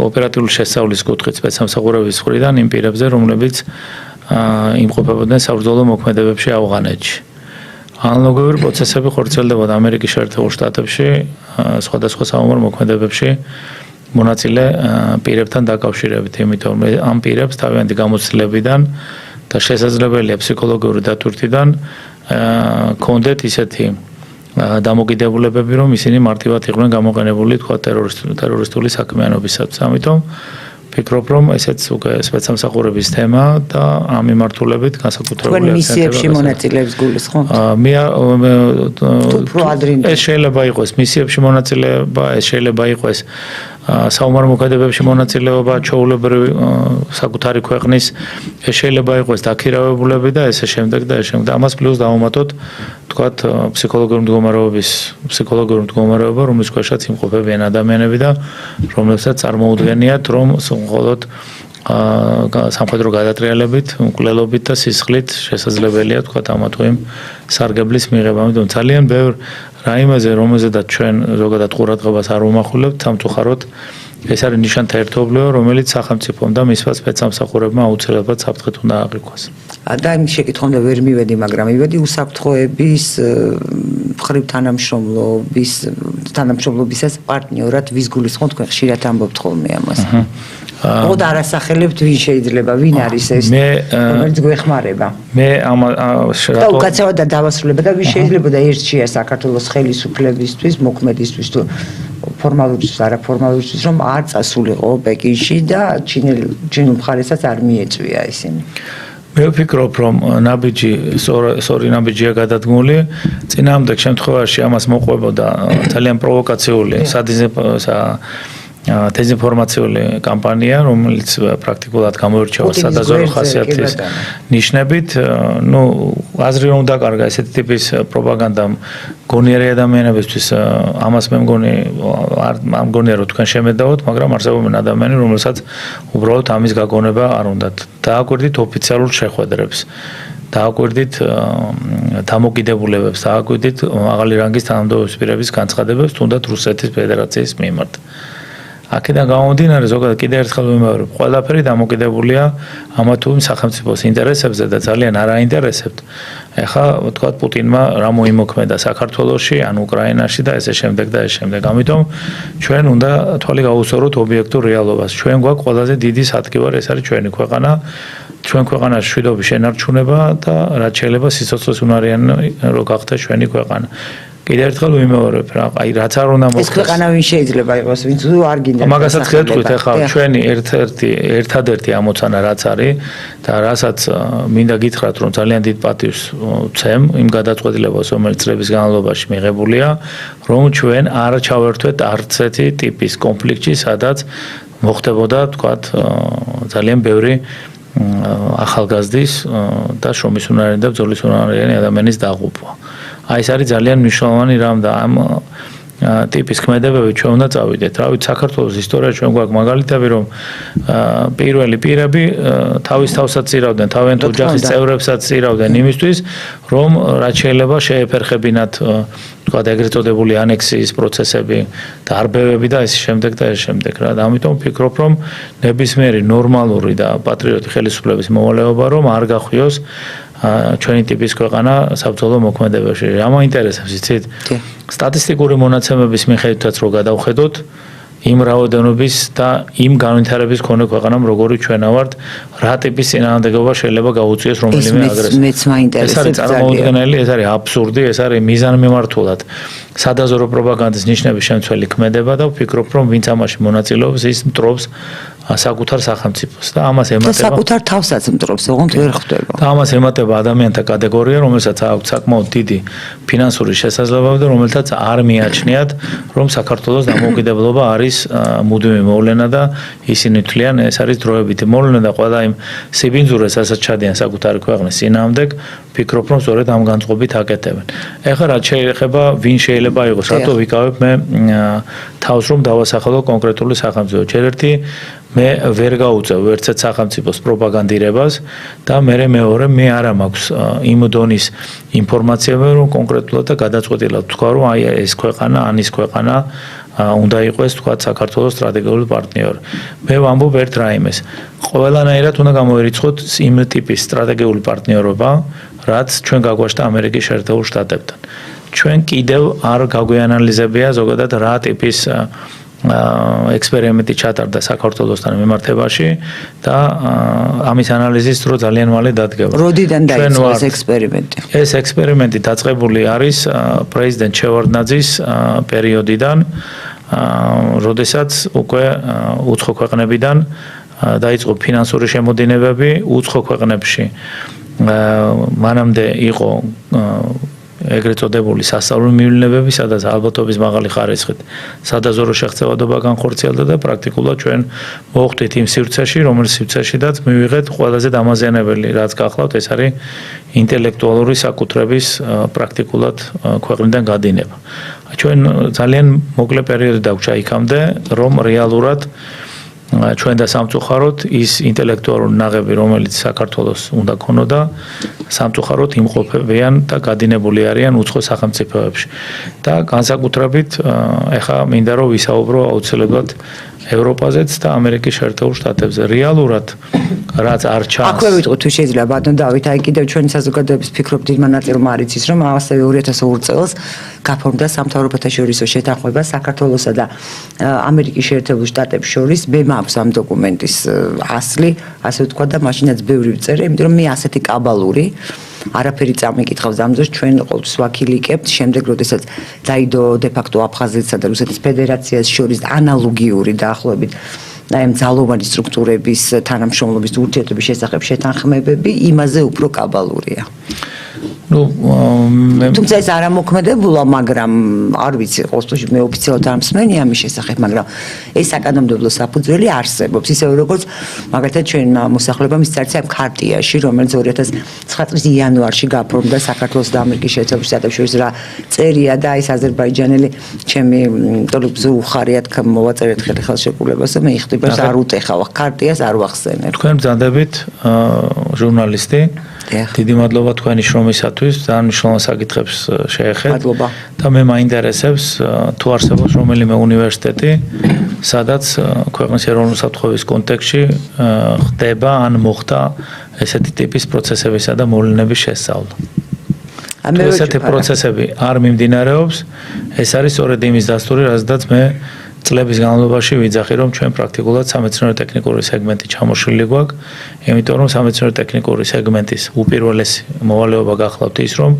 ოპერატიული შესწავლის კუთხით სპეცსამსახურების მხრიდან იმ პირებზე, რომლებიც იმყოფებოდნენ საბრძოლო მოქმედებებში ავღანეთში. ანალოგიური პროცესები ხორციელდებოდა ამერიკის შეერთებულ შტატებში, სხვადასხვა საომარ მოქმედებებში მონაწილე პირებთან დაკავშირებით, იმიტომ რომ ამ პირებს თავიანთი გამოცდილებიდან და შესაძლებელია ფსიქოლოგიური დატვირთვიდან კონდეთ ისეთი დამოკიდებულებები, რომ ისინი მარტივად იყვნენ გამოყენებული თქვა ტერორისტული საქმიანობისათვის. ამიტომ ვფიქრობ, რომ ესეც უკვე სპეცსამსახურების თემა და ამ მიმართულებით განსაკუთრებული მისიებში მონაწილეებს გულისხმობთ? ეს შეიძლება იყოს მისიებში მონაწილეობა, ეს შეიძლება იყოს საომარ მოქმედებებში მონაწილეობა, ჩვეულებრივი საკუთარი ქვეყნის, ეს შეიძლება იყოს დაქირავებულები და ესე შემდეგ და ეს შემდეგ. ამას პლუს დავუმატოთ თქვათ ფსიქოლოგიური მდგომარეობა, რომლის ქვეშაც იმყოფებიან ადამიანები და რომლებსაც წარმოუდგენიათ, რომ მხოლოდ სამხედრო გადატრიალებით, მკვლელობით და სისხლით შესაძლებელია თქვათ ამა თუ იმ სარგებლის მიღება. ამიტომ ძალიან ბევრ რაიმეზე, რომელზედაც ჩვენ ზოგადად ყურადღებას არ ვუმახვილებთ, სამწუხაროდ ეს არის ნიშანთა ერთობლიობა, რომელიც სახელმწიფომ და მისმა სპეცსამსახურებმა აუცილებლად საფრთხით უნდა აღიქვას. და იმ შეკითხვამდე ვერ მივედი, მაგრამ მივედი უსაფრთხოების მხრივ თანამშრომლობისას პარტნიორად ვის გულისხმობთ, თქვენ ხშირად ამბობთ ხოლმე ამას. ხო და არასახელებთ ვინ შეიძლება, ვინ არის ეს, რომელიც გვეხმარება. მე და უკაცრავად დავასრულებ და ვინ შეიძლება და ერთშია საქართველოს ხელისუფლებისთვის, მოქმედისთვის თუ ფორმალურისთვის, არაფორმალურისთვის, რომ არ წასულიყო პეკინში და ჩინელ მხარესაც არ მიეწვია ისინი. მე ვფიქრობ, რომ სწორი ნაბიჯია გადადგმული, წინააღმდეგ შემთხვევაში ამას მოყვებოდა ძალიან პროვოკაციული დეზინფორმაციული კამპანია, რომელიც პრაქტიკულად გამოირჩევა სადაზვერვო ხასიათის ნიშნებით. აზრი რომ დაკარგა ესეთი ტიპის პროპაგანდამ გონიერი ადამიანებისთვის, ამას მე მგონია რომ თქვენ შემედავთ, მაგრამ არსებობენ ადამიანები, რომელსაც უბრალოდ ამის გაგონება არ უნდათ. დააკვირდით ოფიციალურ შეხვედრებს, დააკვირდით დამოკიდებულებებს, დააკვირდით მაღალი რანგის თანამდებობის პირების განცხადებებს, თუნდაც რუსეთის ფედერაციის მიმართ. აქედან გამომდინარე, ზოგადად კიდევ ერთხელ ვიმეორებ, ყველაფერი დამოკიდებულია ამა თუ იმ სახელმწიფოს ინტერესებზე და ძალიან არ აინტერესებთ. ეხლა ვთქვათ პუტინმა რა მოიმოქმედა საქართველოში, ან უკრაინაში და ესე შემდეგ და ეს შემდეგ. ამიტომ ჩვენ უნდა თვალი გავუსწოროთ ობიექტურ რეალობას. ჩვენ გვაქვს ყველაზე დიდი სადგივარი, ეს არის ჩვენი ქვეყანა. ჩვენ ქვეყანაში მშვიდობის შენარჩუნება და რაც შეიძლება სიცოცხლის უნარიანი რო გახდეს ჩვენი ქვეყანა. კიდევ ერთხელ ვიმეორებ რა, რაც არ უნდა მოხდეს. ეს ქვეყანა ვინ შეიძლება იყოს, ვინც არ გინდა. მაგასაც გეტყვით ახლა ჩვენი ერთადერთი ამოცანა რაც არის და რასაც მინდა გითხრათ, რომ ძალიან დიდ პატივს ვცემ იმ გადაწყვეტილებას, რომელიც წლების განმავლობაში მიღებულია, რომ ჩვენ არ ჩავერთვეთ არც ერთი ტიპის კონფლიქტში, სადაც მოხდებოდა, თქვათ, ძალიან ბევრი ახალგაზრდის და შრომისუნარიანი და ბრძოლისუნარიანი ადამიანის დაღუპვა. აი ეს არის ძალიან მნიშვნელოვანი რამ და ამ ტიპის ქმედებები ჩვენ უნდა წავიდეთ. რავით, საქართველოს ისტორიაში ჩვენ გვაქვს მაგალითები, რომ პირველი პირები თავის თავსაც ცირავდნენ, თავიანთ ოჯახის წევრებსაც ცირავდნენ იმისთვის, რომ რაც შეიძლება შეეფერხებინათ, თქვათ, ეგრეთ წოდებული ანექსიის პროცესები და არბევები და ეს შემდეგ და ეს შემდეგ რა. და ამიტომ ვფიქრობ, რომ ნებისმიერი ნორმალური და პატრიოტი ხელისუფლების მოვალეობა რომ არ გახვიოს ჩვენი ტიპის ქვეყანა საბრძოლო მოქმედებაში. რა მაინტერესებს, იცით? სტატისტიკური მონაცემების მიხედვითაც რო გადავხედოთ, იმ რაოდენობის და იმ განვითარების მქონე ქვეყანამ როგორი ჩვენა ვართ, რა ტიპის წინააღმდეგობა შეიძლება გაუწიოს რომელიმე აგრესორს. მეც მაინტერესებს. ეს არის წარმოუდგენელი, ეს არის აბსურდი, ეს არის მიზანმიმართულად სადაზვერვო პროპაგანდის ნიშნების შემცველი ქმედება და ვფიქრობ, რომ ვინც ამაში მონაწილეობს, ის მტრობს საკუთარ სახელმწიფოს და ამას და ემატება საკუთარ თავსაც მტრობს, ოღონდ ვერ ხდება. და ამას ემატება ადამიანთა კატეგორია, რომელსაც აქვს საკმაოდ დიდი ფინანსური შესაძლებლობა და რომელთაც არ მიაჩნიათ, რომ საქართველოს დამოუკიდებლობა არის მუდმივი მოვლენა და ისინი თვლიან, ეს არის დროებითი მოვლენა და ყველა იმ სიბინძურეს, რასაც ჩადიან საკუთარი ქვეყნის წინააღმდეგ, ფიქრობ, რომ სწორედ ამ განწყობით აკეთებენ. ეხლა რაც შეიძლება, ვინ შეიძლება იყოს, რატო ვიკავებ მე თავს რომ დავასახელო კონკრეტული სახელმწიფო. ჯერერთი მე ვერ გაუწევ ერთად სახელმწიფოს პროპაგანდირებას და მეორე მე არა მაქვს იმ დონის ინფორმაციები, რომ კონკრეტულად და გადაწყვეტილად თქვა, რომ აი ეს ქვეყანა, ის ქვეყანა უნდა იყოს თქვა საქართველოს სტრატეგიული პარტნიორი. მე ვამბობ ერთ რაიმეს. ყველანაირად უნდა გამოერიცხოთ იმ ტიპის სტრატეგიული პარტნიორობა, რაც ჩვენ გაგვაჩნდა ამერიკის შეერთებულ შტატებთან. ჩვენ კიდევ არ გაგვიანალიზებია ზოგადად რა ტიპის ექსპერიმენტი ჩატარდა საქართველოსთან მიმართებაში და ამის ანალიზის დრო ძალიან მალე დადგება. როდიდან დაიწყო ეს ექსპერიმენტი? ეს ექსპერიმენტი დაწყებული არის პრეზიდენტ შევარდნაძის პერიოდიდან, როდესაც უკვე უცხო ქვეყნებიდან დაიწყო ფინანსური შემოდინებები უცხო ქვეყნებში. მანამდე იყო ეგრეთ წოდებული სასწავლო მივლინებები, სადაც ალბათობის მაღალი ხარისხით სადაზორო შეღწევადობა განხორციელდა და პრაქტიკულად ჩვენ მოვხვდით იმ სივრცეში, რომელიც სივრცეშიდაც მივიღეთ ყველაზე დამაზიანებელი, რაც გახლავთ, ეს არის ინტელექტუალური საკუთრების პრაქტიკულად ქვეყნიდან გადინება. ჩვენ ძალიან მოკლე პერიოდი დაგვჭა იქამდე, რომ რეალურად ჩვენ და სამწუხაროდ ის ინტელექტუალური ნაღები, რომელიც საქართველოს უნდა ქონოდა, სამწუხაროდ იმყოფებიან და გადინებული არიან უცხო სახელმწიფოებში. და განსაკუთრებით ეხა მინდა რომ ვისაუბრო აუცილებლად ევროპაზეც და ამერიკის შეერთებულ შტატებზე. რეალურად რაც არ ჩანს. აქვე ვიტყვით თუ შეიძლება ბატონ დავით, აი კიდევ ჩვენი საზოგადოების ფიქრობ დიდმა ნაწილმა არ იცის, რომ ასევე 2002 წელს გაფორმდა სამთავრობათა შორისო შეთანხმება საქართველოსა და ამერიკის შეერთებულ შტატებს შორის. მე მაქვს ამ დოკუმენტის ასლი, ასე ვთქვა და მაშინაც ბევრი ვწერე, იმიტომ რომ მე ასეთი კაბალური არაფერი წამიკითხავს ამ დროს ჩვენ ყოველთვის ვაქილიკებთ შემდეგ როდესაც დაიდო დე-ფაქტო აფხაზეთსა და რუსეთის ფედერაციას შორის ანალოგიური დაახლოებით აი ამ ძალოვანი სტრუქტურების თანამშრომლობის ურთიერთობის შესახებ შეთანხმებები იმაზე უფრო კაბალურია. თუმცა ეს არ ამოქმედებულა, მაგრამ არ ვიცი, ყოველთვის მე ოფიციალურად არ მსმენი ამის შესახებ, მაგრამ ეს საკანონმდებლო საფუძველი არსებობს, ისევე როგორც მაგალითად ჩვენ მოსახლეობამ ისწარცა ამ ქარტიაში, რომელიც 2009 წლის იანვარში გაფორმდა საქართველოს და ამერიკის შეერთებულ შტატებს შორის რა წერია და ეს აზერბაიჯანელი ჩემი ტოლიბზუ უხარიათ მოვაწერეთ ხელშეკრულებას და მე იხტიბარს არ უტეხავ ქარტიას არ ვახსენებ. თქვენ ბრძანდებით ჟურნალისტი დიდი მადლობა თქვენი შრომისათვის, ძალიან მნიშვნელოვან საკითხებს შეეხეთ. მადლობა. და მე მაინტერესებს თუ არსებობს რომელიმე უნივერსიტეტი, სადაც ქვეყნის ეროვნული საფრთხეების კონტექსტში ხდება ან მოხდა ესეთი ტიპის პროცესებისა და მოვლენების შესწავლა. ესეთი პროცესები არ მიმდინარეობს, ეს არის სწორედ იმის დასტური, რაზედაც მე წლების განმავლობაში ვიძახი, რომ ჩვენ პრაქტიკულად სამეცნიერო-ტექნიკური სეგმენტი ჩამოშლილი გვაქვს, იმიტომ რომ სამეცნიერო-ტექნიკური სეგმენტის უპირველესი მოვალეობა გახლავთ ის, რომ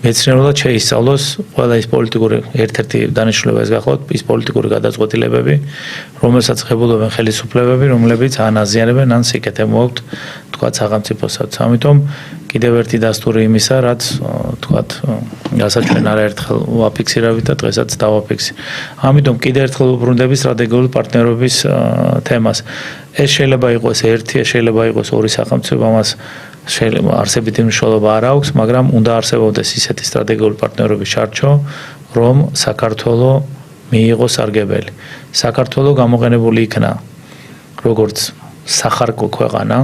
მეცნიერულად შეისწავლოს ყველა ის პოლიტიკური ერთ-ერთი დანიშნულება ეს გახლავთ ის პოლიტიკური გადაწყვეტილებები, რომელსაც ღებულობენ ხელისუფლებები, რომლებიც ან აზიანებენ, ან სიკეთე მოაქვთ თქვათ სახელმწიფოსაც. ამიტომ კიდევ ერთი დასტური იმისა, რაც თქვათ, რასაც ჩვენ არაერთხელ ვაფიქსირავით და დღესაც დავაფიქსირ. ამიტომ კიდევ ერთხელ ვუბრუნდები სტრატეგიული პარტნიორობის თემას. ეს შეიძლება იყოს ერთი, ეს შეიძლება იყოს ორი სახელმწიფო, ამას შეიძლება არსებითი მნიშვნელობა არ აქვს, მაგრამ უნდა არსებობდეს ისეთი სტრატეგიული პარტნიორობის ჩარჩო, რომ საქართველოს მიიღოს სარგებელი. საქართველოს გამოყენებული იქნა როგორც სახარკო ქვეყანა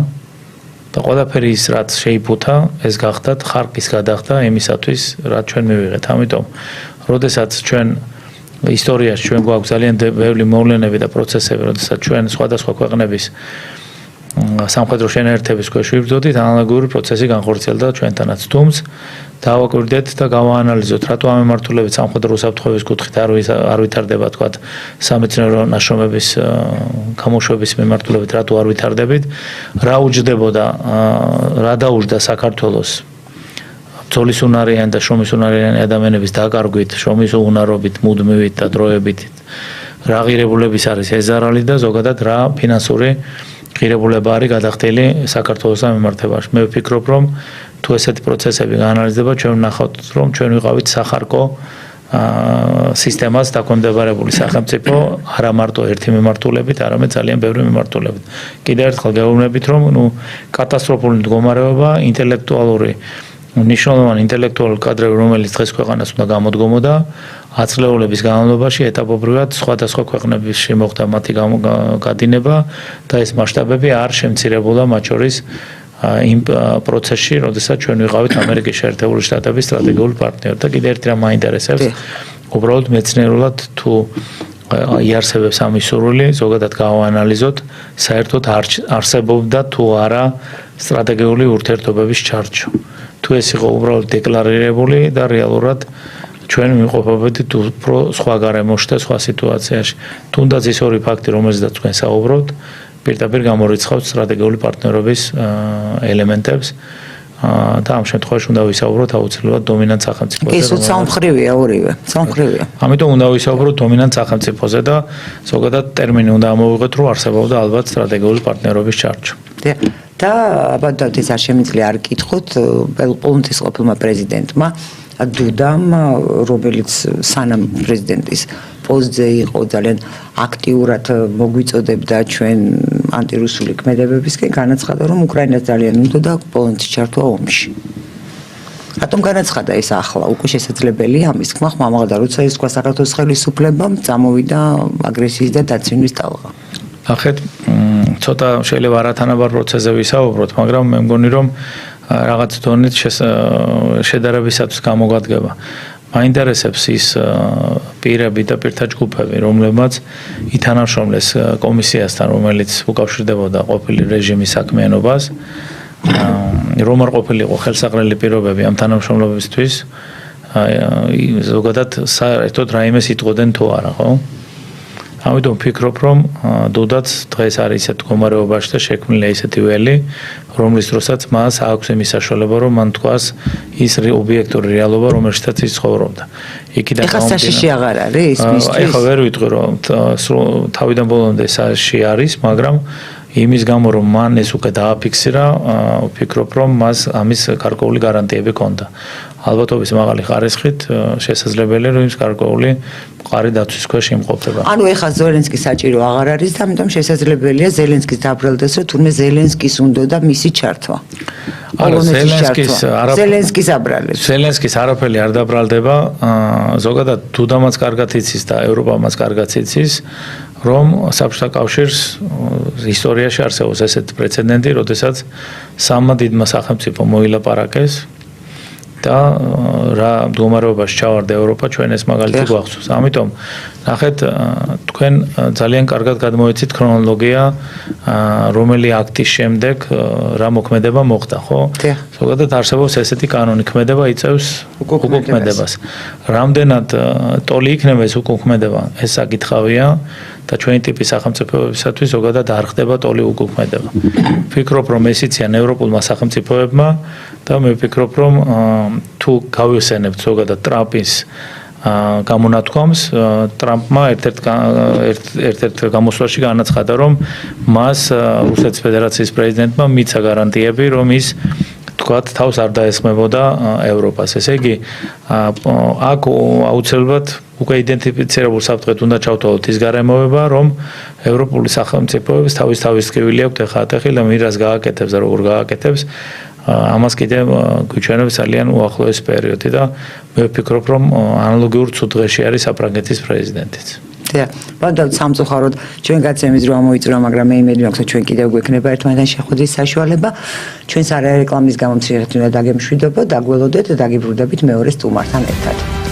და ყველაფერი ის რაც შეიფუთა, ეს გახდათ ხარკის გადახდა იმისათვის, რაც ჩვენ მივიღეთ. ამიტომ, როდესაც ჩვენ ისტორიაში ჩვენ გვაქვს ძალიან ბევრი მოვლენები და პროცესები, როდესაც ჩვენ სხვადასხვა ქვეყნების სამხედრო შენაერთების ქვეშ ვიბრძოდით, ანალოგიური პროცესი განხორციელდა ჩვენთანაც. თუმცა დავაკვირდეთ და გავაანალიზოთ, რატო ამ მიმართულებით სამხედრო უსაფრთხოების კუთხით არ ვითარდება თქვათ სამეცნიერო ნაშრომების გამოშვების მიმართულებით, რატო არ ვითარდებით, რა უჯდებოდა, რა დაუჯდა საქართველოს ბრძოლის უნარიანი და შრომის უნარიანი ადამიანების დაკარგვით, შრომის უნარობით, მუდმივით და დროებით, რა ღირებულების არის ეზარალი და ზოგადად რა ფინანსური ღირებულება არის გადახდილი საქართველოს მიმართებაში. მე ვფიქრობ, რომ თუ ესეთი პროცესები გაანალიზდება, ჩვენ ვნახავთ, რომ ჩვენ ვიყავით სახარკო სისტემას დაქვემდებარებული სახელმწიფო, არა მარტო ერთი მიმართულებით, არამედ ძალიან ბევრი მიმართულებით. კიდევ ერთხელ გეუბნებით, რომ კატასტროფული მდგომარეობა, ინტელექტუალური მნიშვნელოვანი ინტელექტუალური კადრები, რომელიც დღეს ქვეყანას უნდა გამოდგომოდა, ათწლეულების განმავლობაში ეტაპობრივად სხვადასხვა ქვეყნებში მოხდა მათი გადინება და ეს მასშტაბები არ შემცირებულა მათ შორის იმ პროცესში, როდესაც ჩვენ ვიყავით ამერიკის შეერთებული შტატების სტრატეგიული პარტნიორი და კიდევ ერთი რამ მაინტერესებს, უბრალოდ მეცნიერულად თუ იარსებებს ამის სურვილი, ზოგადად გავაანალიზოთ, საერთოდ არსებობდა თუ არა სტრატეგიული ურთიერთობების ჩარჩო. თუ ეს იყო უბრალოდ დეკლარირებული და რეალურად ჩვენ ვიმყოფებოდით უფრო სხვა გარემოში და სხვა სიტუაციაში. თუნდაც ის ორი ფაქტი, რომელზეც თქვენ საუბრობთ, პირდაპირ გამორიცხავთ სტრატეგიული პარტნიორობის ელემენტებს და ამ შემთხვევაში უნდა ვისაუბროთ აუცილებლად დომინანტ სახელმწიფოზე. ის სამხრივია ორივე, სამხრივია. ამიტომ უნდა ვისაუბროთ დომინანტ სახელმწიფოზე და ზოგადად ტერმინი უნდა ამოვიღოთ, რომ არსებობდა ალბათ სტრატეგიული პარტნიორობის ჩარჩო. და ალბათ ეს არ შემიძლია არ კითხოთ პოლონეთის ყოფილმა პრეზიდენტმა დუდამ, რომელიც სანამ პრეზიდენტის პოსტზე იყო ძალიან აქტიურად მოგვიწოდებდა ჩვენ ანტირუსული ქმედებებისკენ, განაცხადა, რომ უკრაინას ძალიან უნდა და პოლონეთის ჩართვა ომში. რატომ განაცხადა ეს ახლა? უკვე შესაძლებელია ამის თქმა, ხმამაღლა, როცა ის თქვა საქართველოს ხელისუფლებამ, წამოვიდა აგრესიის და დაცინვის ტალღა. ნახეთ, ცოტა შეიძლება არათანაბარ პროცესზე ვისაუბროთ, მაგრამ მე მგონი, რომ რაღაც დონით შედარებისათვის გამოგადგება. მაინტერესებს ის პირები და პირთა ჯგუფები, რომლებმაც ითანამშრომლეს კომისიასთან, რომელიც უკავშირდებოდა ყოფილი რეჟიმის საქმიანობას, რომ არ ყოფილიყო ხელსაყრელი პირობები ამ თანამშრომლობისთვის, ზოგადად საერთოდ რაიმეს იტყოდნენ თუ არა, ხო? ამიტომ ვფიქრობ, რომ დუდაც დღეს არის ისეთ მდგომარეობაში და შექმნილია ისეთი ველი, რომლის დროსაც მას აქვს იმის საშუალება, რომ მან თქვას ის ობიექტური რეალობა, რომელშიც ის ცხოვრობდა. იქიდან გამომდინარე. ეხლა საშიში აღარ არის მისთვის? ეხლა ვერ ვიტყვი, რომ თავიდან ბოლომდე საშიში არის, მაგრამ იმის გამო, რომ მან ეს უკვე დააფიქსირა, ვფიქრობ, რომ მას ამის გარკვეული გარანტიები ჰქონდა. ალბათობის მაღალი ხარისხით შესაძლებელია, რომ ის გარკვეული მყარი დაცვის ქვეშ იმყოფება. ანუ ეხლა ზელენსკი საჭირო აღარ არის და ამიტომ შესაძლებელია ზელენსკის დაბრალდეს, რომ თურმე ზელენსკის უნდა და მისი ჩართვა. ზელენსკის აბრალებს. ზელენსკის არაფერი არ დაბრალდება, ზოგადად დუდამაც კარგად იცის და ევროპამაც კარგად იცის, რომ საბჭოთა კავშირს ისტორიაში არსებობს ესეთი პრეცედენტი, როდესაც სამმა დიდმა სახელმწიფომ მოილაპარაკეს და რა მდგომარეობაში ჩავარდა ევროპა, ჩვენ ეს მაგალითი გვახსოვს. ამიტომ ნახეთ, თქვენ ძალიან კარგად გადმოეცით ქრონოლოგია, რომელი აქტის შემდეგ რა მოქმედება მოხდა, ხო? ზოგადად არსებობს ესეთი კანონი, ქმედება იწევს უკუქმედებას. რამდენად ტოლი იქნება ეს უკუქმედება, ეს საკითხავია და ჩვენი ტიპის სახელმწიფოებისათვის ზოგადად არ ხდება ტოლი უკუქმედება. ვფიქრობ, რომ ეს იციან ევროპულმა სახელმწიფოებმა და მე ვფიქრობ, რომ თუ გავიხსენებთ ზოგადად ტრამპის გამონათქვამს, ტრამპმა ერთ-ერთ გამოსვლაში განაცხადა, რომ მას რუსეთის ფედერაციის პრეზიდენტმა მიცა გარანტიები, რომ ის თქვათ თავს არ დაესხმებოდა ევროპას. ესე იგი, აქ აუცილებლად უკვე იდენტიფიცირებულ საფრთხედ უნდა ჩავთვალოთ ის გარემოება, რომ ევროპული სახელმწიფოების თავის ტკივილი აქვთ ეხლა და მირას გააკეთებს და როგორ გააკეთებს, ამას კიდევ გვიჩვენებს ძალიან უახლოესი პერიოდი და მე ვფიქრობ, რომ ანალოგიურ ცუდ დღეში არის საფრანგეთის პრეზიდენტიც. ბოდავთ სამწუხაროდ ჩვენ გაცემის დრო მოიწურა, მაგრამ მე იმედი მაქვს, რომ ჩვენ კიდევ გვექნება ერთმანეთთან შეხვედრის საშუალება. ჩვენს არა რეკლამის გამომცემლად უნდა დაგემშვიდობოთ, დაგველოდეთ და დაგიბრუნდებით მეორე სტუმართან ერთად.